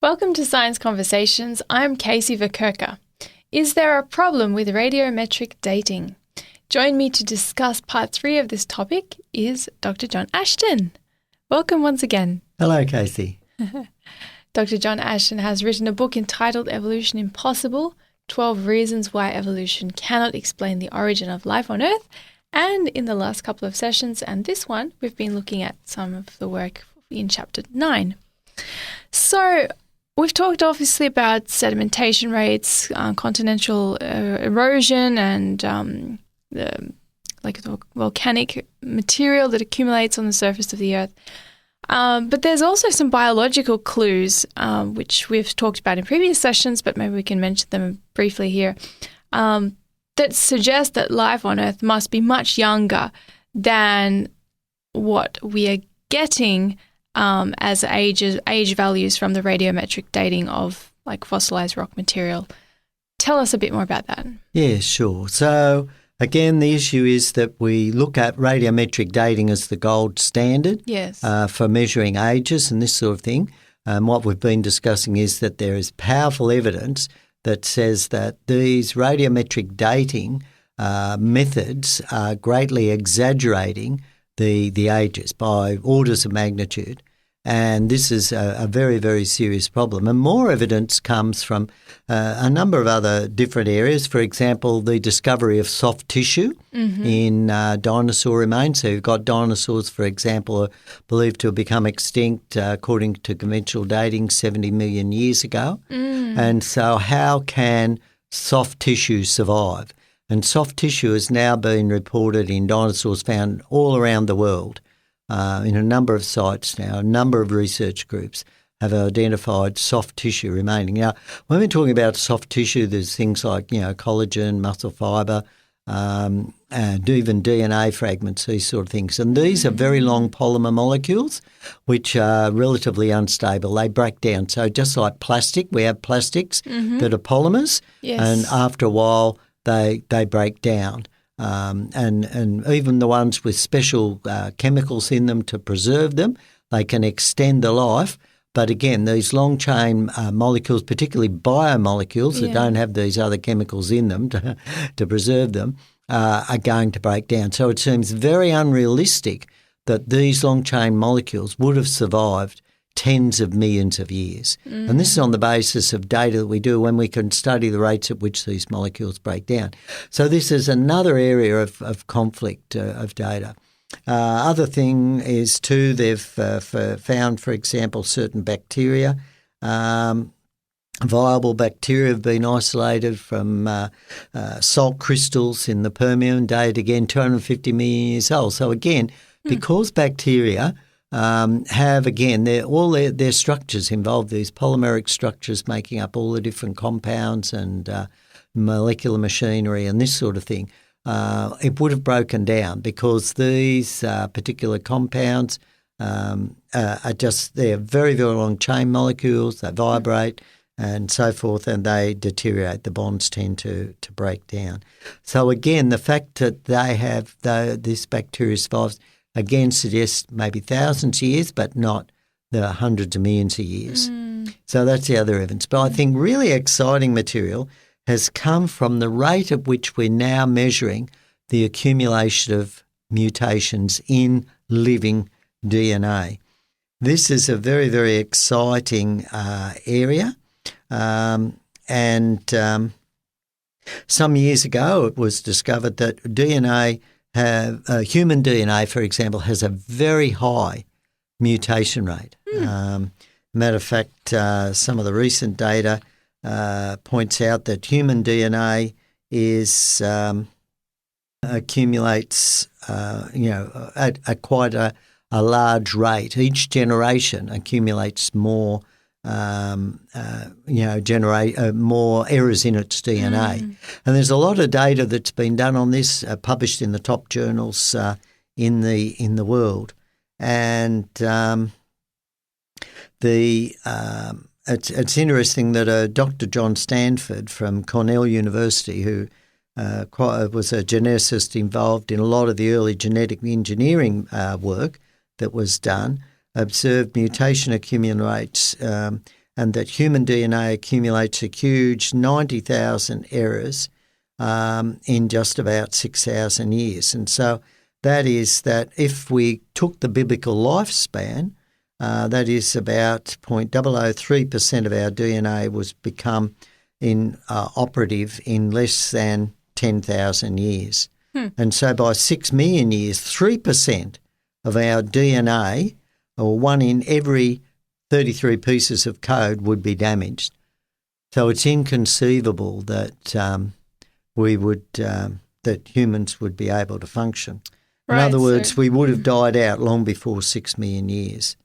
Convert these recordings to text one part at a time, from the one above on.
Welcome to Science Conversations. I'm Casey Verkerker. Is there a problem with radiometric dating? Join me to discuss part 3 of this topic is Dr. John Ashton. Welcome once again. Hello, Casey. Dr. John Ashton has written a book entitled Evolution Impossible, 12 Reasons Why Evolution Cannot Explain the Origin of Life on Earth. And in the last couple of sessions and this one, we've been looking at some of the work in Chapter 9. So we've talked obviously about sedimentation rates, continental erosion and the volcanic material that accumulates on the surface of the Earth. But there's also some biological clues, which we've talked about in previous sessions, but maybe we can mention them briefly here, that suggest that life on Earth must be much younger than what we are getting as age values from the radiometric dating of like fossilized rock material. Tell us a bit more about that. Yeah, sure. So again, the issue is that we look at radiometric dating as the gold standard for measuring ages and this sort of thing. What we've been discussing is that there is powerful evidence that says that these radiometric dating methods are greatly exaggerating the ages by orders of magnitude. And this is a very, very serious problem. And more evidence comes from a number of other different areas. For example, the discovery of soft tissue in dinosaur remains. So you've got dinosaurs, for example, are believed to have become extinct according to conventional dating 70 million years ago. And so how can soft tissue survive? And soft tissue has now been reported in dinosaurs found all around the world. In a number of sites now, a number of research groups have identified soft tissue remaining. Now, when we're talking about soft tissue, there's things like, collagen, muscle fibre, and even DNA fragments, these sort of things. And these are very long polymer molecules which are relatively unstable. They break down. So just like plastic, we have plastics that are polymers, and after a while they break down. And even the ones with special chemicals in them to preserve them, they can extend the life. But again, these long-chain molecules, particularly biomolecules that don't have these other chemicals in them to preserve them, are going to break down. So it seems very unrealistic that these long-chain molecules would have survived tens of millions of years. And this is on the basis of data that we do when we can study the rates at which these molecules break down. So this is another area of conflict of data. Other thing is too, they've found, for example, certain bacteria, viable bacteria have been isolated from salt crystals in the Permian, dated again 250 million years old. So again, because bacteria have, again, all their structures involve these polymeric structures making up all the different compounds and molecular machinery and this sort of thing. It would have broken down because these particular compounds they're very, very long chain molecules, they vibrate and so forth, and they deteriorate. The bonds tend to break down. So again, the fact that they have this bacteria survives again suggests maybe thousands of years, but not the hundreds of millions of years. So that's the other evidence. But I think really exciting material has come from the rate at which we're now measuring the accumulation of mutations in living DNA. This is a very, very exciting area. Some years ago it was discovered that human DNA, for example, has a very high mutation rate. Matter of fact, some of the recent data points out that human DNA accumulates, at quite a large rate. Each generation accumulates more. Generate more errors in its DNA. And there's a lot of data that's been done on this, published in the top journals in the world. And it's interesting that Dr. John Stanford from Cornell University, who was a geneticist involved in a lot of the early genetic engineering work that was done, observed mutation accumulation rates and that human DNA accumulates a huge 90,000 errors in just about 6,000 years. And so that is that if we took the biblical lifespan, that is about 0.003% of our DNA was become operative in less than 10,000 years. And so by 6 million years, 3% of our DNA, or 1 in every 33 pieces of code, would be damaged. So it's inconceivable that that humans would be able to function. In other words, we would have died out long before 6 million years.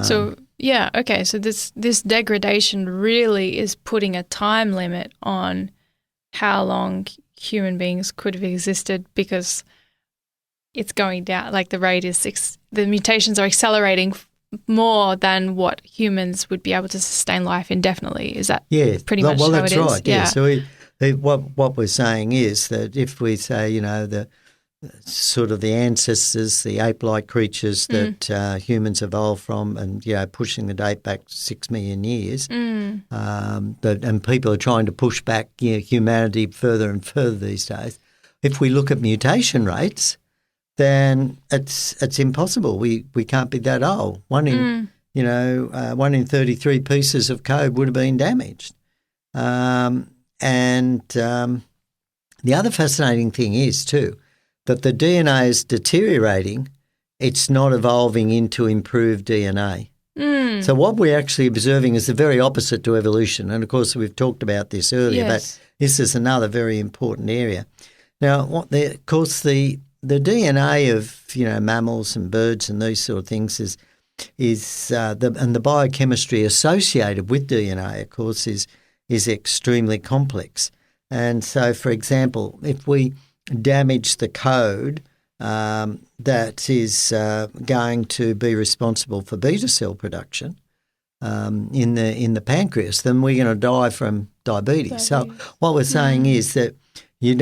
So this degradation really is putting a time limit on how long human beings could have existed, because it's going down, like the rate is the mutations are accelerating more than what humans would be able to sustain life indefinitely. Is that pretty much how it is? Well, that's right, yeah. So what we're saying is that if we say, the sort of the ancestors, the ape-like creatures that humans evolved from, and pushing the date back 6 million years, and people are trying to push back humanity further and further these days. If we look at mutation rates, then it's impossible. We can't be that old. 1 in 33 pieces of code would have been damaged. And the other fascinating thing is too that the DNA is deteriorating. It's not evolving into improved DNA. So what we're actually observing is the very opposite to evolution. And of course, we've talked about this earlier, but this is another very important area. Now, the DNA of mammals and birds and these sort of things and the biochemistry associated with DNA, of course, is extremely complex. And so, for example, if we damage the code that is going to be responsible for beta cell production in the pancreas, then we're going to die from diabetes. So what we're saying is that you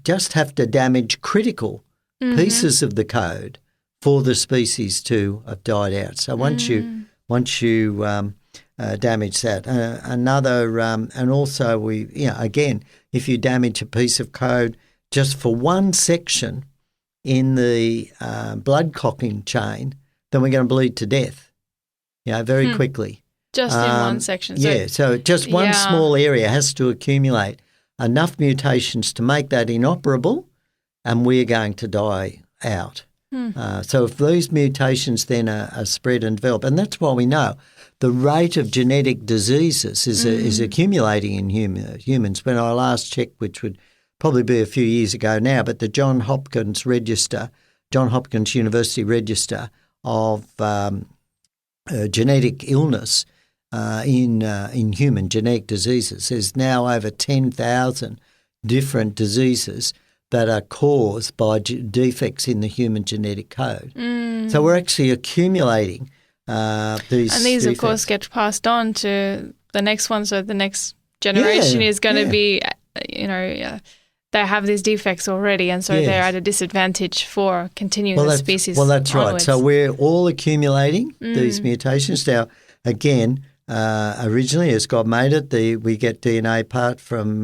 just have to damage critical pieces of the code for the species to have died out. So once you damage that, and also again, if you damage a piece of code just for one section in the blood clotting chain, then we're going to bleed to death, very quickly. Just in one section. So just one small area has to accumulate enough mutations to make that inoperable, and we're going to die out. So if these mutations then are spread and develop, and that's why we know the rate of genetic diseases is accumulating in humans. When I last checked, which would probably be a few years ago now, but the Johns Hopkins University Register of genetic illness in human genetic diseases, there's now over 10,000 different diseases that are caused by defects in the human genetic code. So we're actually accumulating these. And these, defects. Of course, get passed on to the next one. So the next generation is going to be, they have these defects already, and so they're at a disadvantage for continuing the species. Well, that's onwards. right. So we're all accumulating these mutations. Now, again, originally, as God made it, we get DNA part from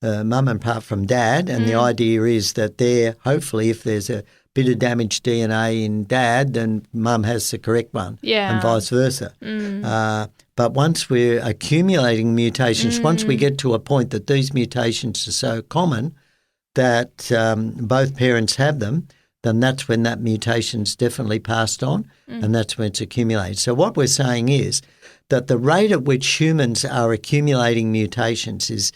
mum and part from dad, and the idea is that hopefully, if there's a bit of damaged DNA in dad, then mum has the correct one, and vice versa. But once we're accumulating mutations, once we get to a point that these mutations are so common that both parents have them, then that's when that mutation's definitely passed on, and that's when it's accumulated. So what we're saying is that the rate at which humans are accumulating mutations is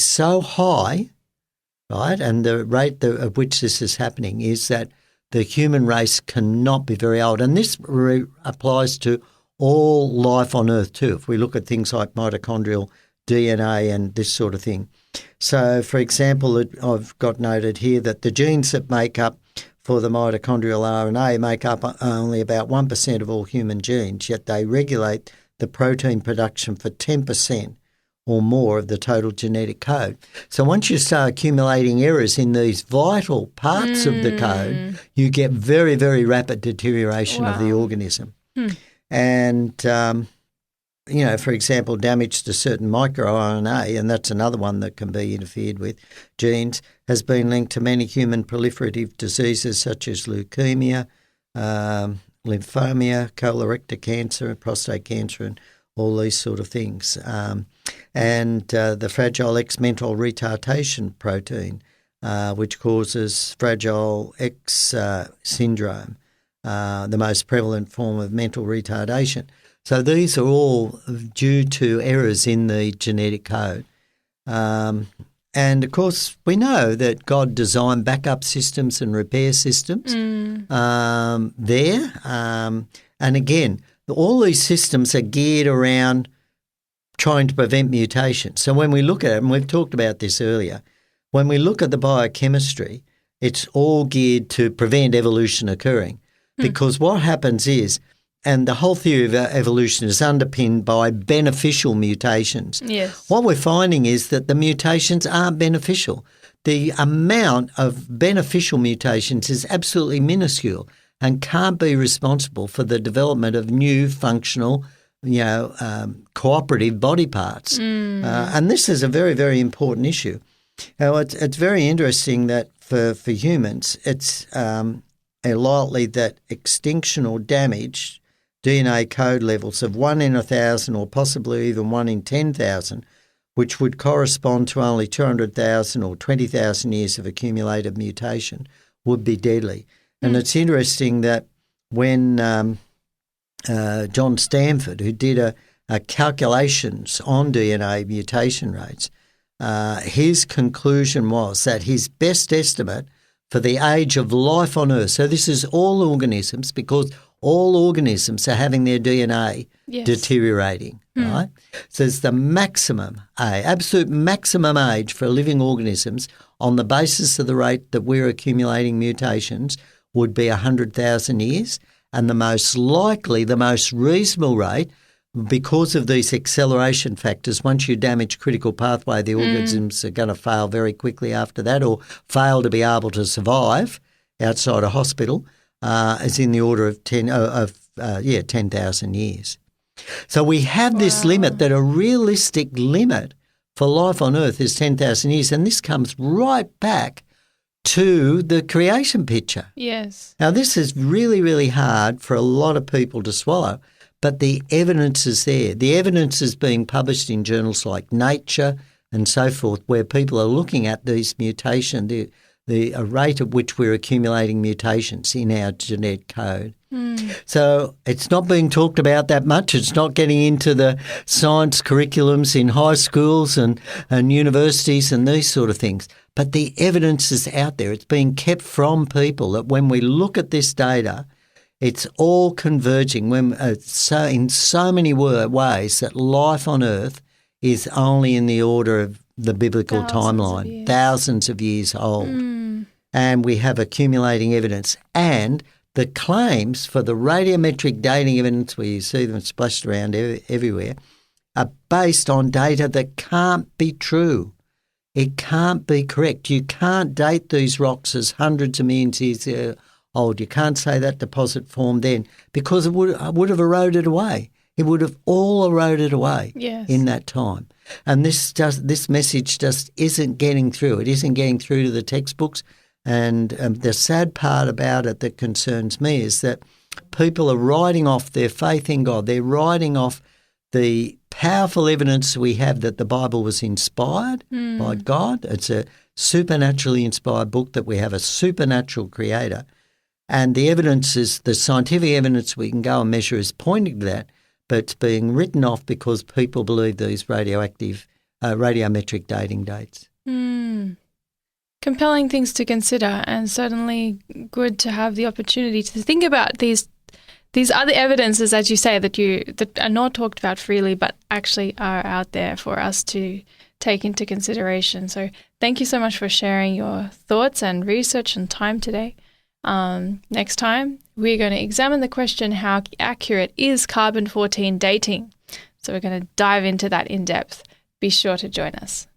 so high, right? And the rate at which this is happening is that the human race cannot be very old. And this applies to all life on Earth too, if we look at things like mitochondrial DNA and this sort of thing. So, for example, I've got noted here that the genes that make up for the mitochondrial RNA make up only about 1% of all human genes, yet they regulate the protein production for 10% or more of the total genetic code. So once you start accumulating errors in these vital parts of the code, you get very, very rapid deterioration of the organism. And for example, damage to certain microRNA, and that's another one that can be interfered with, genes, has been linked to many human proliferative diseases such as leukemia, lymphoma, colorectal cancer, prostate cancer, and all these sort of things. And the Fragile X mental retardation protein, which causes Fragile X syndrome, the most prevalent form of mental retardation. So these are all due to errors in the genetic code. And, of course, we know that God designed backup systems and repair systems there. And, again, all these systems are geared around trying to prevent mutation. So when we look at it, and we've talked about this earlier, when we look at the biochemistry, it's all geared to prevent evolution occurring. Because what happens is, and the whole theory of evolution is underpinned by beneficial mutations. Yes. What we're finding is that the mutations aren't beneficial. The amount of beneficial mutations is absolutely minuscule and can't be responsible for the development of new functional, cooperative body parts. And this is a very, very important issue. Now, it's very interesting that for humans, it's likely that extinction or damage DNA code levels of 1 in 1,000 or possibly even 1 in 10,000, which would correspond to only 200,000 or 20,000 years of accumulated mutation, would be deadly. And it's interesting that when John Stanford, who did a calculations on DNA mutation rates, his conclusion was that his best estimate for the age of life on Earth, so this is all organisms, because all organisms are having their DNA deteriorating, right? So it's the maximum, absolute maximum age for living organisms on the basis of the rate that we're accumulating mutations would be 100,000 years. And the most likely, the most reasonable rate, because of these acceleration factors, once you damage critical pathway, the organisms are going to fail very quickly after that or fail to be able to survive outside a hospital. Is in the order of 10,000 years. So we have this limit, that a realistic limit for life on Earth is 10,000 years, and this comes right back to the creation picture. Yes. Now, this is really, really hard for a lot of people to swallow, but the evidence is there. The evidence is being published in journals like Nature and so forth, where people are looking at these mutations, the rate at which we're accumulating mutations in our genetic code. So it's not being talked about that much. It's not getting into the science curriculums in high schools and universities and these sort of things. But the evidence is out there. It's being kept from people that when we look at this data, it's all converging in so many ways that life on Earth is only in the order of the biblical timeline, thousands of years old. And we have accumulating evidence. And the claims for the radiometric dating evidence, where you see them splashed around everywhere, are based on data that can't be true. It can't be correct. You can't date these rocks as hundreds of millions of years old. You can't say that deposit formed then, because it would have eroded away. It would have all eroded away in that time. And this message just isn't getting through. It isn't getting through to the textbooks. And the sad part about it that concerns me is that people are writing off their faith in God. They're writing off the powerful evidence we have that the Bible was inspired by God. It's a supernaturally inspired book, that we have a supernatural creator. And the evidence is, the scientific evidence we can go and measure is pointing to that, but it's being written off because people believe these radiometric dating dates. Compelling things to consider, and certainly good to have the opportunity to think about these other evidences, as you say, that are not talked about freely, but actually are out there for us to take into consideration. So thank you so much for sharing your thoughts and research and time today. Next time, we're going to examine the question, how accurate is carbon-14 dating? So we're going to dive into that in depth. Be sure to join us.